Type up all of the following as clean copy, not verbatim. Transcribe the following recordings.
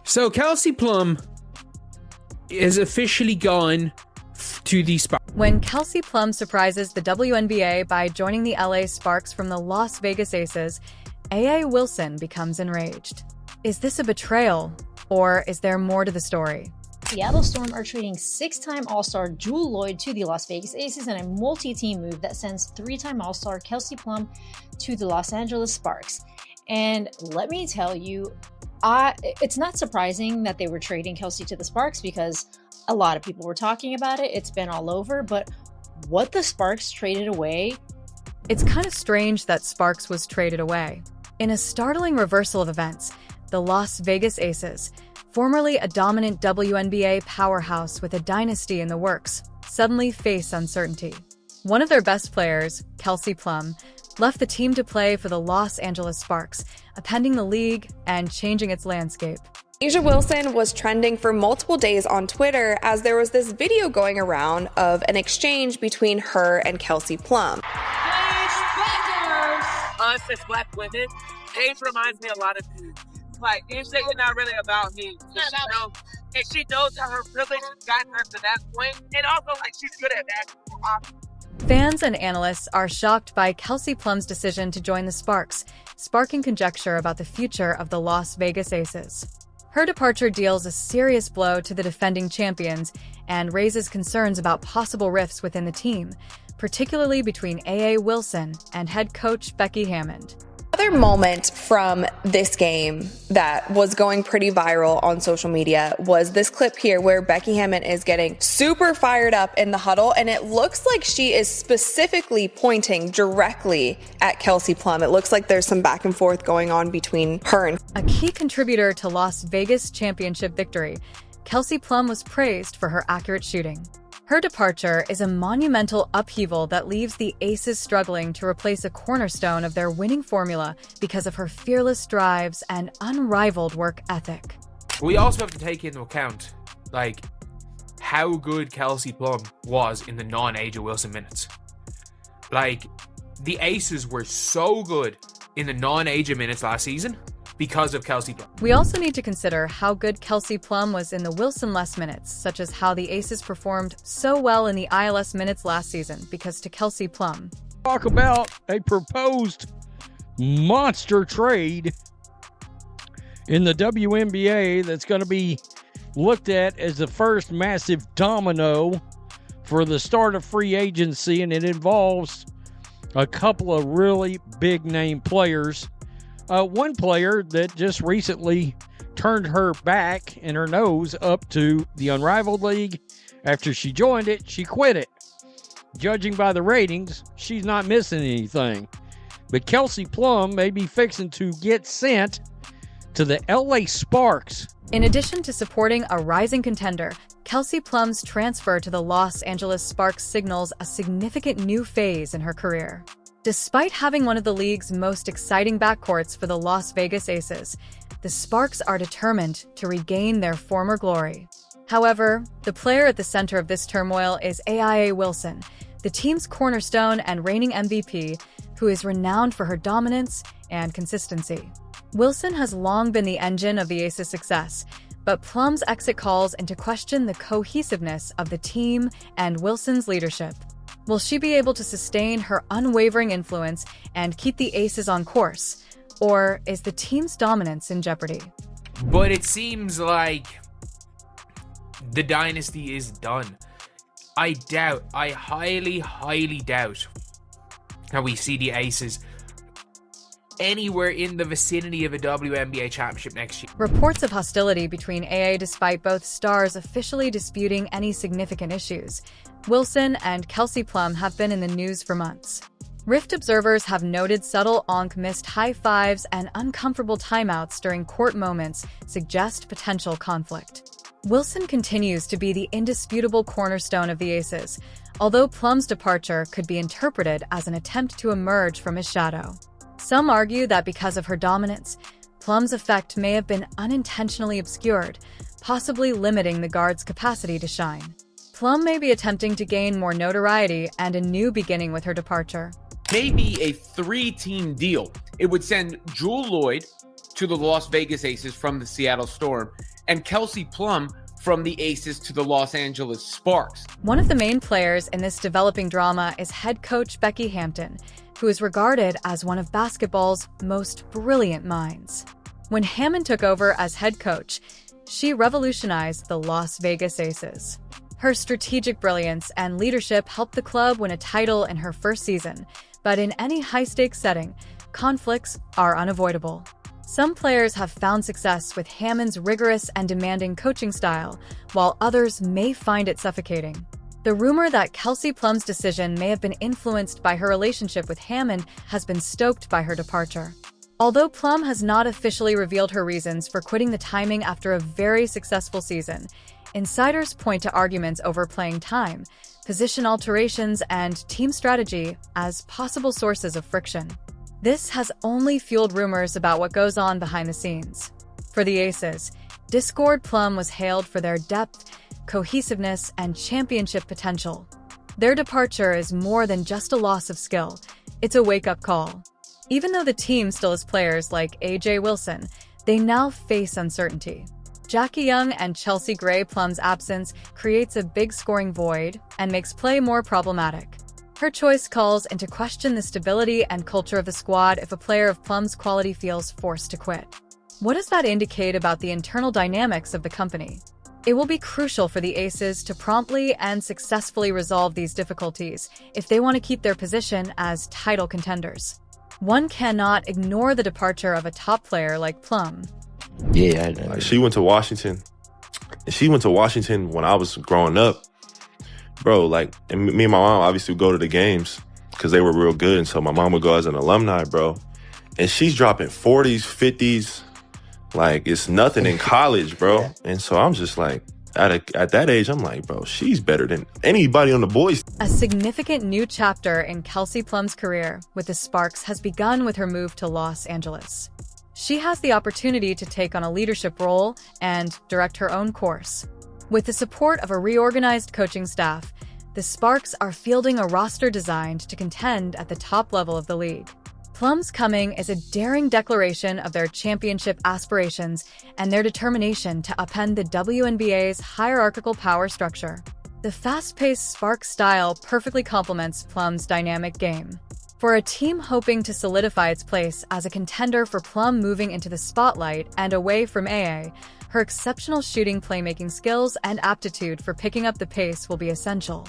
So Kelsey Plum is officially gone to the Sparks. When Kelsey Plum surprises the WNBA by joining the LA Sparks from the Las Vegas Aces, A.A. Wilson becomes enraged. Is this a betrayal, or is there more to the story? Seattle Storm are trading six-time All-Star Jewel Lloyd to the Las Vegas Aces in a multi-team move that sends three-time All-Star Kelsey Plum to the Los Angeles Sparks. And let me tell you, it's not surprising that they were trading Kelsey to the Sparks because a lot of people were talking about it. It's been all over, but what the Sparks traded away... It's kind of strange that Sparks was traded away. In a startling reversal of events, the Las Vegas Aces, formerly a dominant WNBA powerhouse with a dynasty in the works, suddenly face uncertainty. One of their best players, Kelsey Plum, left the team to play for the Los Angeles Sparks, appending the league and changing its landscape. A'ja Wilson was trending for multiple days on Twitter as there was this video going around of an exchange between her and Kelsey Plum. Us as black women, Paige reminds me a lot of you. Like, you say it's not really about me. And she knows how her privilege has gotten her to that point. And also, like, she's good at basketball. Fans and analysts are shocked by Kelsey Plum's decision to join the Sparks, sparking conjecture about the future of the Las Vegas Aces. Her departure deals a serious blow to the defending champions and raises concerns about possible rifts within the team, particularly between A.A. Wilson and head coach Becky Hammond. Another moment from this game that was going pretty viral on social media was this clip here where Becky Hammond is getting super fired up in the huddle, and it looks like she is specifically pointing directly at Kelsey Plum. It looks like there's some back and forth going on between her and... A key contributor to Las Vegas championship victory, Kelsey Plum was praised for her accurate shooting. Her departure is a monumental upheaval that leaves the Aces struggling to replace a cornerstone of their winning formula because of her fearless drives and unrivaled work ethic. We also have to take into account, like, how good Kelsey Plum was in the non-A'ja Wilson minutes. Like, the Aces were so good in the non-A'ja minutes last season because of Kelsey Plum. We also need to consider how good Kelsey Plum was in the Wilson-less minutes, such as how the Aces performed so well in the ILS minutes last season because to Kelsey Plum. Talk about a proposed monster trade in the WNBA that's going to be looked at as the first massive domino for the start of free agency, and it involves a couple of really big-name players. One player that just recently turned her back and her nose up to the Unrivaled League. After she joined it, she quit it. Judging by the ratings, she's not missing anything. But Kelsey Plum may be fixing to get sent to the LA Sparks. In addition to supporting a rising contender, Kelsey Plum's transfer to the Los Angeles Sparks signals a significant new phase in her career. Despite having one of the league's most exciting backcourts for the Las Vegas Aces, the Sparks are determined to regain their former glory. However, the player at the center of this turmoil is A.A. Wilson, the team's cornerstone and reigning MVP, who is renowned for her dominance and consistency. Wilson has long been the engine of the Aces' success, but Plum's exit calls into question the cohesiveness of the team and Wilson's leadership. Will she be able to sustain her unwavering influence and keep the Aces on course? Or is the team's dominance in jeopardy? But it seems like the dynasty is done. I highly, highly doubt that we see the Aces anywhere in the vicinity of a WNBA championship next year. Reports of hostility between A.A. despite both stars officially disputing any significant issues. Wilson and Kelsey Plum have been in the news for months. Rift observers have noted subtle missed high fives and uncomfortable timeouts during court moments suggest potential conflict. Wilson continues to be the indisputable cornerstone of the Aces, although Plum's departure could be interpreted as an attempt to emerge from his shadow. Some argue that because of her dominance, Plum's effect may have been unintentionally obscured, possibly limiting the guard's capacity to shine. Plum may be attempting to gain more notoriety and a new beginning with her departure. Maybe a 3-team deal. It would send Jewel Lloyd to the Las Vegas Aces from the Seattle Storm, and Kelsey Plum from the Aces to the Los Angeles Sparks. One of the main players in this developing drama is head coach Becky Hammond, who is regarded as one of basketball's most brilliant minds. When Hammond took over as head coach, she revolutionized the Las Vegas Aces. Her strategic brilliance and leadership helped the club win a title in her first season, but in any high-stakes setting, conflicts are unavoidable. Some players have found success with Hammond's rigorous and demanding coaching style, while others may find it suffocating. The rumor that Kelsey Plum's decision may have been influenced by her relationship with Hammond has been stoked by her departure. Although Plum has not officially revealed her reasons for quitting the timing after a very successful season, insiders point to arguments over playing time, position alterations, and team strategy as possible sources of friction. This has only fueled rumors about what goes on behind the scenes. For the Aces, Discord Plum was hailed for their depth, cohesiveness, and championship potential. Their departure is more than just a loss of skill, it's a wake-up call. Even though the team still has players like AJ Wilson, they now face uncertainty. Jackie Young and Chelsea Gray Plum's absence creates a big scoring void and makes play more problematic. Her choice calls into question the stability and culture of the squad if a player of Plum's quality feels forced to quit. What does that indicate about the internal dynamics of the company? It will be crucial for the Aces to promptly and successfully resolve these difficulties if they want to keep their position as title contenders. One cannot ignore the departure of a top player like Plum. Yeah, like she went to Washington. And she went to Washington when I was growing up. Bro, like, and me and my mom obviously would go to the games because they were real good. And so my mom would go as an alumni, bro. And she's dropping 40s, 50s. Like, it's nothing in college, bro. Yeah. And so I'm just like, at that age, I'm like, bro, she's better than anybody on the boys. A significant new chapter in Kelsey Plum's career with the Sparks has begun with her move to Los Angeles. She has the opportunity to take on a leadership role and direct her own course. With the support of a reorganized coaching staff, the Sparks are fielding a roster designed to contend at the top level of the league. Plum's coming is a daring declaration of their championship aspirations and their determination to upend the WNBA's hierarchical power structure. The fast-paced Sparks style perfectly complements Plum's dynamic game. For a team hoping to solidify its place as a contender for Plum moving into the spotlight and away from AA, her exceptional shooting, playmaking skills, and aptitude for picking up the pace will be essential.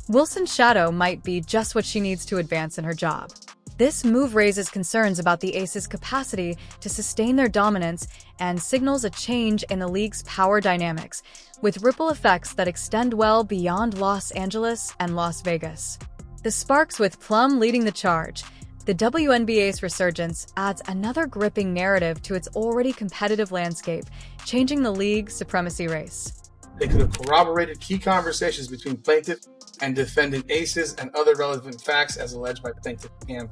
Wilson's shadow might be just what she needs to advance in her job. This move raises concerns about the Aces' capacity to sustain their dominance and signals a change in the league's power dynamics, with ripple effects that extend well beyond Los Angeles and Las Vegas. The Sparks with Plum leading the charge, the WNBA's resurgence adds another gripping narrative to its already competitive landscape, changing the league's supremacy race. They could have corroborated key conversations between plaintiff and defendant Aces and other relevant facts as alleged by plaintiff Hammond.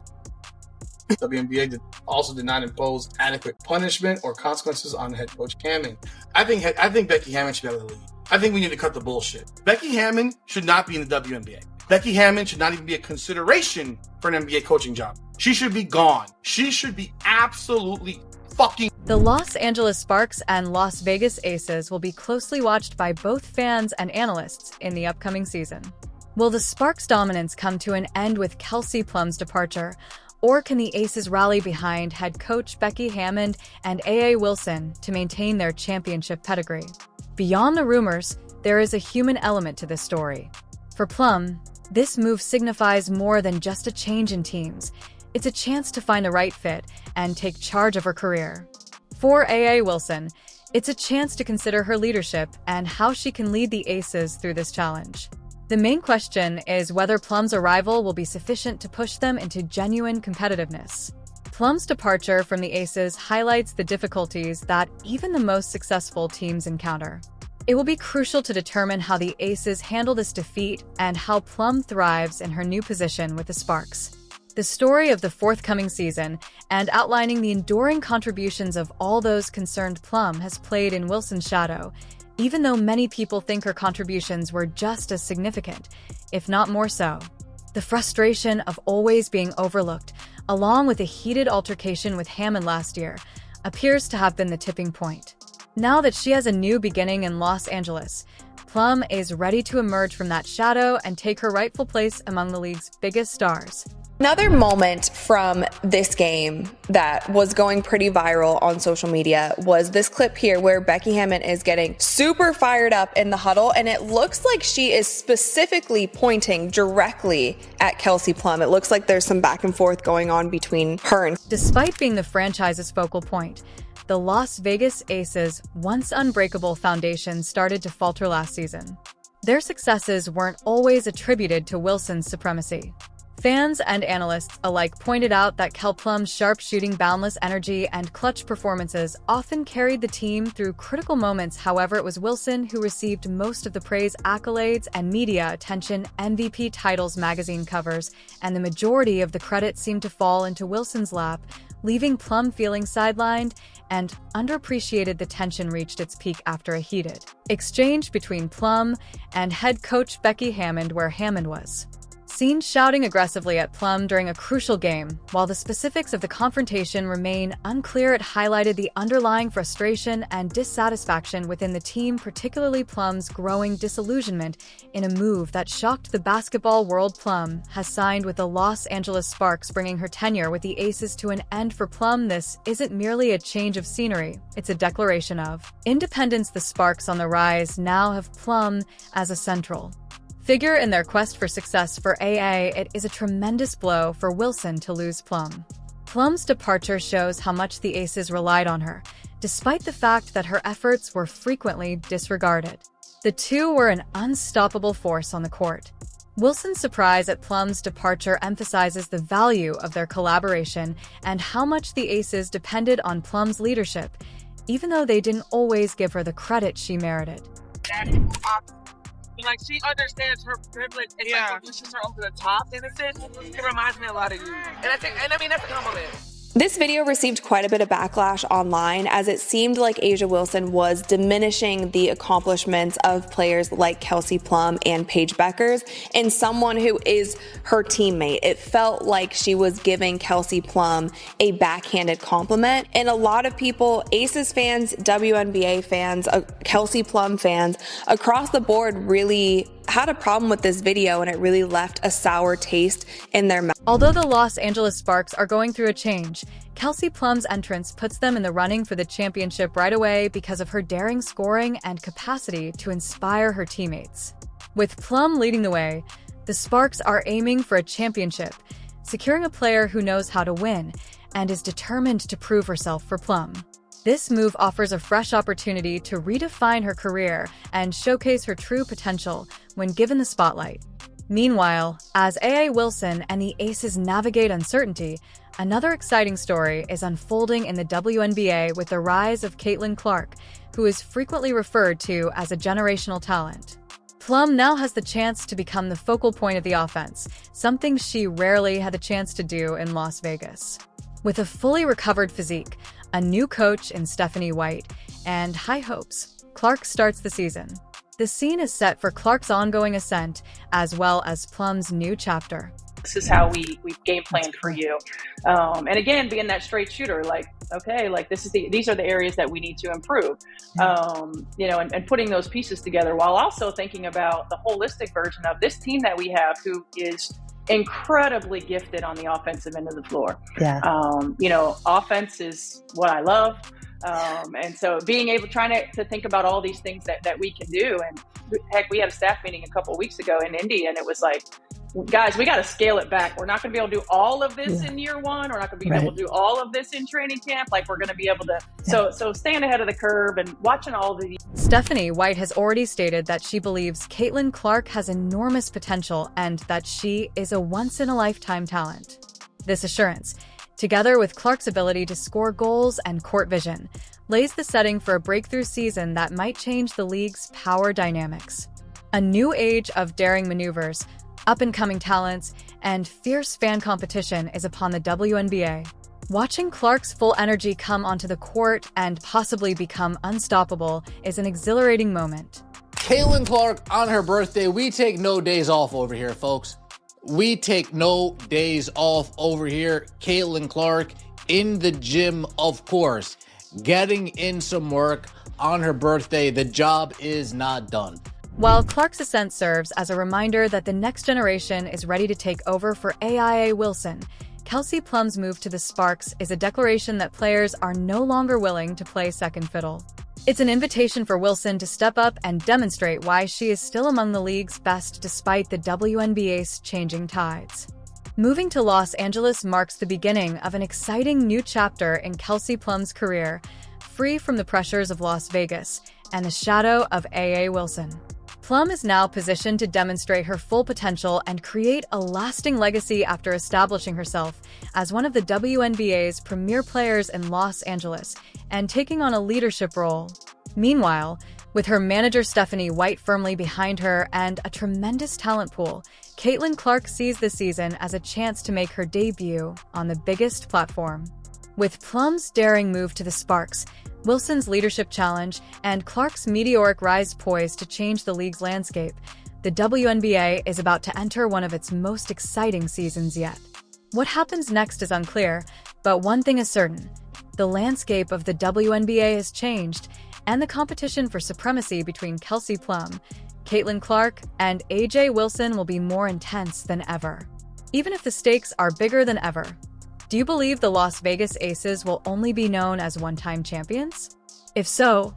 WNBA also did not impose adequate punishment or consequences on head coach Hammond. I think Becky Hammond should be out of the league. I think we need to cut the bullshit. Becky Hammond should not be in the WNBA. Becky Hammond should not even be a consideration for an NBA coaching job. She should be gone. She should be absolutely fucking... The Los Angeles Sparks and Las Vegas Aces will be closely watched by both fans and analysts in the upcoming season. Will the Sparks' dominance come to an end with Kelsey Plum's departure, or can the Aces rally behind head coach Becky Hammond and AA Wilson to maintain their championship pedigree? Beyond the rumors, there is a human element to this story. For Plum, this move signifies more than just a change in teams. It's a chance to find the right fit and take charge of her career. For AA Wilson, it's a chance to consider her leadership and how she can lead the Aces through this challenge. The main question is whether Plum's arrival will be sufficient to push them into genuine competitiveness. Plum's departure from the Aces highlights the difficulties that even the most successful teams encounter. It will be crucial to determine how the Aces handle this defeat and how Plum thrives in her new position with the Sparks. The story of the forthcoming season and outlining the enduring contributions of all those concerned Plum has played in Wilson's shadow, even though many people think her contributions were just as significant, if not more so. The frustration of always being overlooked, along with a heated altercation with Hammond last year, appears to have been the tipping point. Now that she has a new beginning in Los Angeles, Plum is ready to emerge from that shadow and take her rightful place among the league's biggest stars. Another moment from this game that was going pretty viral on social media was this clip here where Becky Hammond is getting super fired up in the huddle, and it looks like she is specifically pointing directly at Kelsey Plum. It looks like there's some back and forth going on between her and... Despite being the franchise's focal point, the Las Vegas Aces' once unbreakable foundation started to falter last season. Their successes weren't always attributed to Wilson's supremacy. Fans and analysts alike pointed out that Kel Plum's sharp-shooting, boundless energy and clutch performances often carried the team through critical moments. However, it was Wilson who received most of the praise, accolades, and media attention. MVP titles, magazine covers, and the majority of the credit seemed to fall into Wilson's lap, leaving Plum feeling sidelined and underappreciated. The tension reached its peak after a heated exchange between Plum and head coach Becky Hammond, where Hammond was seen shouting aggressively at Plum during a crucial game. While the specifics of the confrontation remain unclear, it highlighted the underlying frustration and dissatisfaction within the team, particularly Plum's growing disillusionment in a move that shocked the basketball world. Plum has signed with the Los Angeles Sparks, bringing her tenure with the Aces to an end. For Plum, this isn't merely a change of scenery, it's a declaration of independence. The Sparks, on the rise, now have Plum as a central figure in their quest for success. For AA, it is a tremendous blow for Wilson to lose Plum. Plum's departure shows how much the Aces relied on her, despite the fact that her efforts were frequently disregarded. The two were an unstoppable force on the court. Wilson's surprise at Plum's departure emphasizes the value of their collaboration and how much the Aces depended on Plum's leadership, even though they didn't always give her the credit she merited. Like, she understands her privilege and like pushes her over the top in a sense. It reminds me a lot of you. And I mean, that's a compliment. This video received quite a bit of backlash online, as it seemed like A'ja Wilson was diminishing the accomplishments of players like Kelsey Plum and Paige Bueckers and someone who is her teammate. It felt like she was giving Kelsey Plum a backhanded compliment, and a lot of people, Aces fans, WNBA fans, Kelsey Plum fans, across the board really had a problem with this video, and it really left a sour taste in their mouth. Although the Los Angeles Sparks are going through a change, Kelsey Plum's entrance puts them in the running for the championship right away because of her daring scoring and capacity to inspire her teammates. With Plum leading the way, the Sparks are aiming for a championship, securing a player who knows how to win and is determined to prove herself. For Plum, this move offers a fresh opportunity to redefine her career and showcase her true potential when given the spotlight. Meanwhile, as A'ja Wilson and the Aces navigate uncertainty, another exciting story is unfolding in the WNBA with the rise of Caitlin Clark, who is frequently referred to as a generational talent. Plum now has the chance to become the focal point of the offense, something she rarely had the chance to do in Las Vegas. With a fully recovered physique, a new coach in Stephanie White, and high hopes, Clark starts the season. The scene is set for Clark's ongoing ascent, as well as Plum's new chapter. This is how we game planned for you. And again, being that straight shooter, like, okay, like these are the areas that we need to improve. And putting those pieces together while also thinking about the holistic version of this team that we have, who is incredibly gifted on the offensive end of the floor. Yeah. Offense is what I love. And so being able, trying to think about all these things that we can do. And heck, we had a staff meeting a couple of weeks ago in Indy, and it was like, guys, we got to scale it back. We're not going to be able to do all of this in year one. We're not going to be able to do all of this in training camp. Like, we're going to be able to, so staying ahead of the curve and watching all of these. Stephanie White has already stated that she believes Caitlin Clark has enormous potential and that she is a once-in-a-lifetime talent. This assurance, together with Clark's ability to score goals and court vision, lays the setting for a breakthrough season that might change the league's power dynamics. A new age of daring maneuvers, up-and-coming talents, and fierce fan competition is upon the WNBA. Watching Clark's full energy come onto the court and possibly become unstoppable is an exhilarating moment. Caitlin Clark on her birthday. We take no days off over here, folks. We take no days off over here. Caitlin Clark in the gym, of course, getting in some work, on her birthday. The job is not done. While Clark's ascent serves as a reminder that the next generation is ready to take over for AIA Wilson, Kelsey Plum's move to the Sparks is a declaration that players are no longer willing to play second fiddle. It's an invitation for Wilson to step up and demonstrate why she is still among the league's best despite the WNBA's changing tides. Moving to Los Angeles marks the beginning of an exciting new chapter in Kelsey Plum's career, free from the pressures of Las Vegas and the shadow of A.A. Wilson. Plum is now positioned to demonstrate her full potential and create a lasting legacy after establishing herself as one of the WNBA's premier players in Los Angeles and taking on a leadership role. Meanwhile, with her manager Stephanie White firmly behind her and a tremendous talent pool, Caitlin Clark sees this season as a chance to make her debut on the biggest platform. With Plum's daring move to the Sparks, Wilson's leadership challenge, and Clark's meteoric rise poised to change the league's landscape, the WNBA is about to enter one of its most exciting seasons yet. What happens next is unclear, but one thing is certain: the landscape of the WNBA has changed, and the competition for supremacy between Kelsey Plum, Caitlin Clark, and AJ Wilson will be more intense than ever. Even if the stakes are bigger than ever, do you believe the Las Vegas Aces will only be known as one-time champions? If so,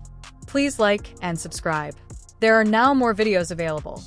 please like and subscribe. There are now more videos available.